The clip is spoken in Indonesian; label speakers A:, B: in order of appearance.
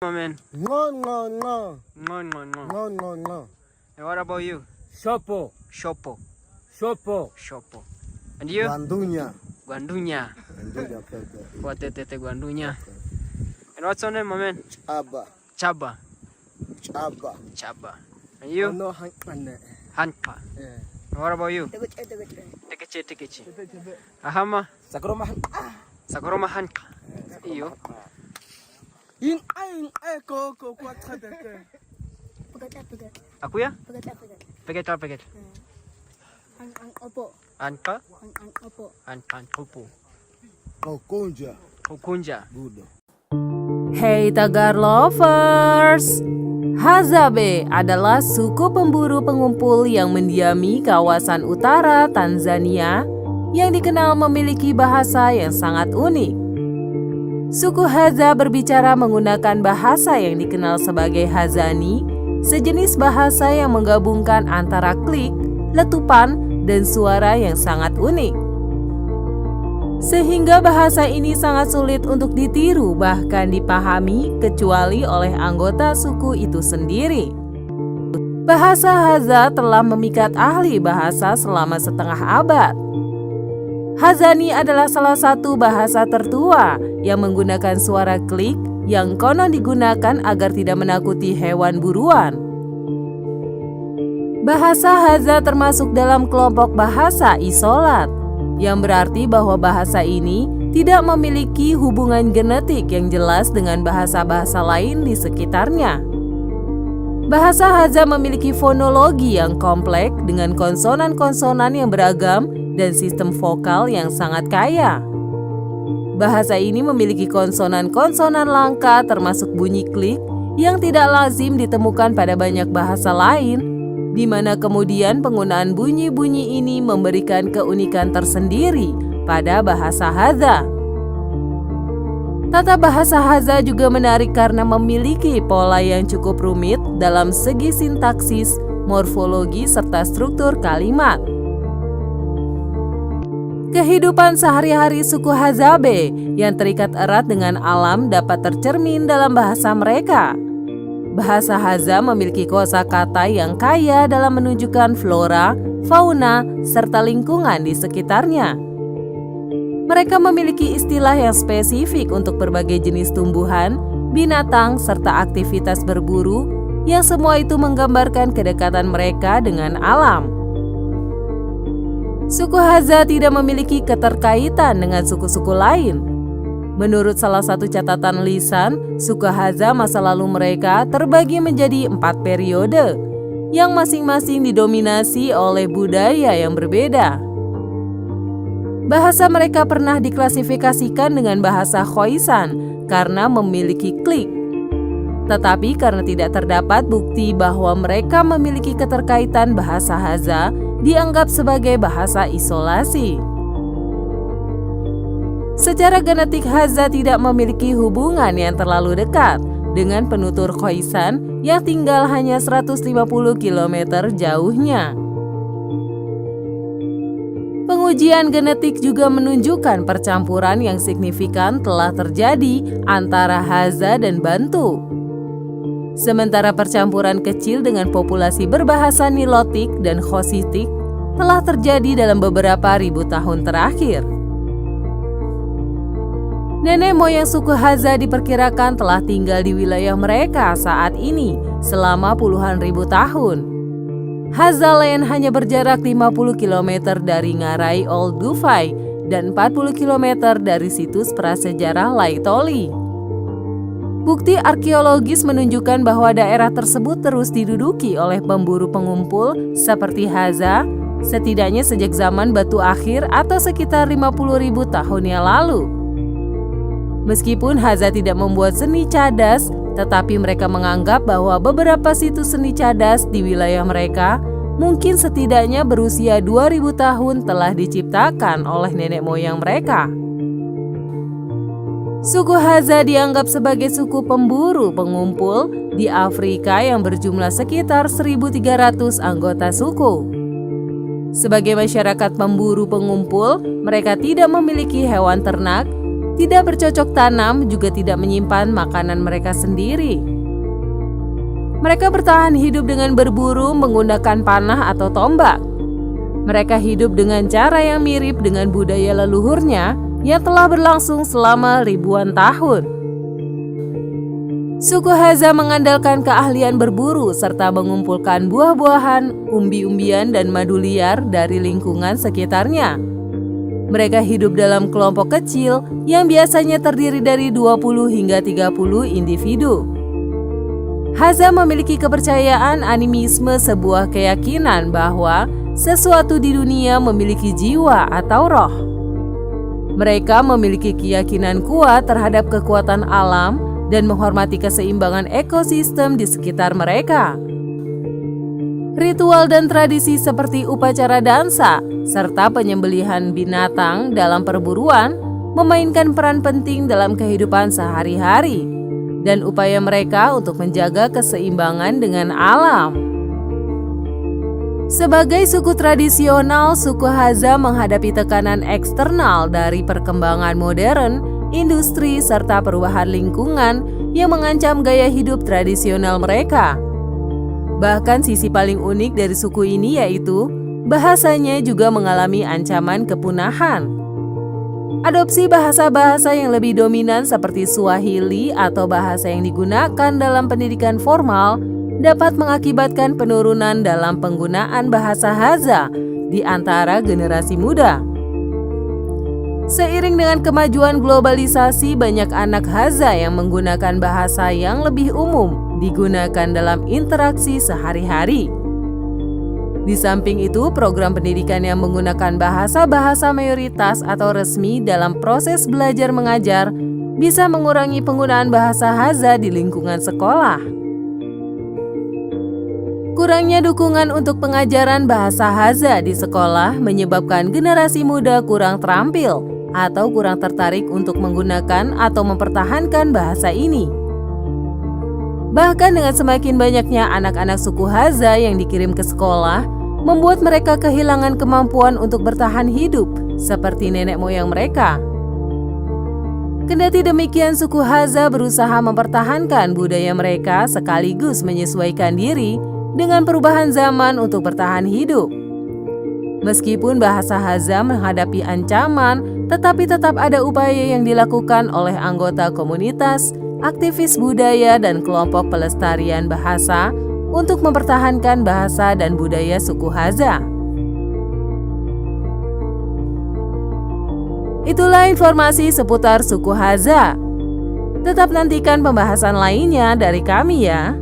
A: Man.
B: No, no, no.
A: No, no, no.
B: No, no, no.
A: And what about you?
C: Shopo,
A: Shopo.
C: shopo,
A: Shopo. And you?
B: Guandunya.
A: Guandunya.
B: Guandunya Pepe.
A: What tete Guandunya. And what's your name, my man?
B: Chaba.
A: Chaba.
B: Chaba.
A: Chaba. And you?
B: No, Hankane.
A: Hanka.
B: Yeah.
A: And what about you? Tekeche. Ahama.
B: Sakuroma.
A: Sakuroma Hanka. You?
B: In ay ko kwat khadete.
D: Pegat.
A: Aku ya?
D: Pegat.
A: Peget.
D: Ang opo.
A: Anka.
D: Ang opo.
A: Anka. Kupu.
B: Oh, kunja.
A: Kukunja.
B: Budo.
E: Hey Tagar Lovers! Hadzabe adalah suku pemburu pengumpul yang mendiami kawasan utara Tanzania yang dikenal memiliki bahasa yang sangat unik. Suku Hadza berbicara menggunakan bahasa yang dikenal sebagai Hazani, sejenis bahasa yang menggabungkan antara klik, letupan, dan suara yang sangat unik. Sehingga bahasa ini sangat sulit untuk ditiru bahkan dipahami kecuali oleh anggota suku itu sendiri. Bahasa Hadza telah memikat ahli bahasa selama setengah abad. Hazani adalah salah satu bahasa tertua yang menggunakan suara klik yang konon digunakan agar tidak menakuti hewan buruan. Bahasa Hadza termasuk dalam kelompok bahasa isolat, yang berarti bahwa bahasa ini tidak memiliki hubungan genetik yang jelas dengan bahasa-bahasa lain di sekitarnya. Bahasa Hadza memiliki fonologi yang kompleks dengan konsonan-konsonan yang beragam dan sistem vokal yang sangat kaya. Bahasa ini memiliki konsonan-konsonan langka termasuk bunyi klik yang tidak lazim ditemukan pada banyak bahasa lain, di mana kemudian penggunaan bunyi-bunyi ini memberikan keunikan tersendiri pada bahasa Hadza. Tata bahasa Hadza juga menarik karena memiliki pola yang cukup rumit dalam segi sintaksis, morfologi, serta struktur kalimat. Kehidupan sehari-hari suku Hadzabe yang terikat erat dengan alam dapat tercermin dalam bahasa mereka. Bahasa Hadza memiliki kosakata yang kaya dalam menunjukkan flora, fauna, serta lingkungan di sekitarnya. Mereka memiliki istilah yang spesifik untuk berbagai jenis tumbuhan, binatang, serta aktivitas berburu, yang semua itu menggambarkan kedekatan mereka dengan alam. Suku Hadza tidak memiliki keterkaitan dengan suku-suku lain. Menurut salah satu catatan lisan, suku Hadza masa lalu mereka terbagi menjadi 4 periode, yang masing-masing didominasi oleh budaya yang berbeda. Bahasa mereka pernah diklasifikasikan dengan bahasa Khoisan karena memiliki klik. Tetapi karena tidak terdapat bukti bahwa mereka memiliki keterkaitan bahasa Hadza, dianggap sebagai bahasa isolasi. Secara genetik Hadza tidak memiliki hubungan yang terlalu dekat dengan penutur Khoisan yang tinggal hanya 150 km jauhnya. Pengujian genetik juga menunjukkan percampuran yang signifikan telah terjadi antara Hadza dan Bantu. Sementara percampuran kecil dengan populasi berbahasa Nilotik dan Khositik telah terjadi dalam beberapa ribu tahun terakhir. Nenek moyang suku Hadza diperkirakan telah tinggal di wilayah mereka saat ini selama puluhan ribu tahun. Hadzaland hanya berjarak 50 km dari Ngarai Old Dufai dan 40 km dari situs prasejarah Laetoli. Bukti arkeologis menunjukkan bahwa daerah tersebut terus diduduki oleh pemburu pengumpul seperti Hadza, setidaknya sejak zaman batu akhir atau sekitar 50.000 tahun yang lalu. Meskipun Hadza tidak membuat seni cadas, tetapi mereka menganggap bahwa beberapa situs seni cadas di wilayah mereka mungkin setidaknya berusia 2000 tahun telah diciptakan oleh nenek moyang mereka. Suku Hadza dianggap sebagai suku pemburu pengumpul di Afrika yang berjumlah sekitar 1.300 anggota suku. Sebagai masyarakat pemburu pengumpul, mereka tidak memiliki hewan ternak, tidak bercocok tanam, juga tidak menyimpan makanan mereka sendiri. Mereka bertahan hidup dengan berburu menggunakan panah atau tombak. Mereka hidup dengan cara yang mirip dengan budaya leluhurnya yang telah berlangsung selama ribuan tahun. Suku Hadza mengandalkan keahlian berburu serta mengumpulkan buah-buahan, umbi-umbian, dan madu liar dari lingkungan sekitarnya. Mereka hidup dalam kelompok kecil yang biasanya terdiri dari 20 hingga 30 individu. Hadza memiliki kepercayaan animisme, sebuah keyakinan bahwa sesuatu di dunia memiliki jiwa atau roh. Mereka memiliki keyakinan kuat terhadap kekuatan alam dan menghormati keseimbangan ekosistem di sekitar mereka. Ritual dan tradisi seperti upacara dansa serta penyembelihan binatang dalam perburuan memainkan peran penting dalam kehidupan sehari-hari dan upaya mereka untuk menjaga keseimbangan dengan alam. Sebagai suku tradisional, suku Hadza menghadapi tekanan eksternal dari perkembangan modern, industri, serta perubahan lingkungan yang mengancam gaya hidup tradisional mereka. Bahkan sisi paling unik dari suku ini yaitu bahasanya juga mengalami ancaman kepunahan. Adopsi bahasa-bahasa yang lebih dominan seperti Swahili atau bahasa yang digunakan dalam pendidikan formal dapat mengakibatkan penurunan dalam penggunaan bahasa Hadza di antara generasi muda. Seiring dengan kemajuan globalisasi, banyak anak Hadza yang menggunakan bahasa yang lebih umum digunakan dalam interaksi sehari-hari. Di samping itu, program pendidikan yang menggunakan bahasa-bahasa mayoritas atau resmi dalam proses belajar mengajar bisa mengurangi penggunaan bahasa Hadza di lingkungan sekolah. Kurangnya dukungan untuk pengajaran bahasa Hadza di sekolah menyebabkan generasi muda kurang terampil atau kurang tertarik untuk menggunakan atau mempertahankan bahasa ini. Bahkan dengan semakin banyaknya anak-anak suku Hadza yang dikirim ke sekolah, membuat mereka kehilangan kemampuan untuk bertahan hidup seperti nenek moyang mereka. Kendati demikian, suku Hadza berusaha mempertahankan budaya mereka sekaligus menyesuaikan diri dengan perubahan zaman untuk bertahan hidup. Meskipun bahasa Hadza menghadapi ancaman, tetapi tetap ada upaya yang dilakukan oleh anggota komunitas, aktivis budaya, dan kelompok pelestarian bahasa untuk mempertahankan bahasa dan budaya suku Hadza. Itulah informasi seputar suku Hadza. Tetap nantikan pembahasan lainnya dari kami ya.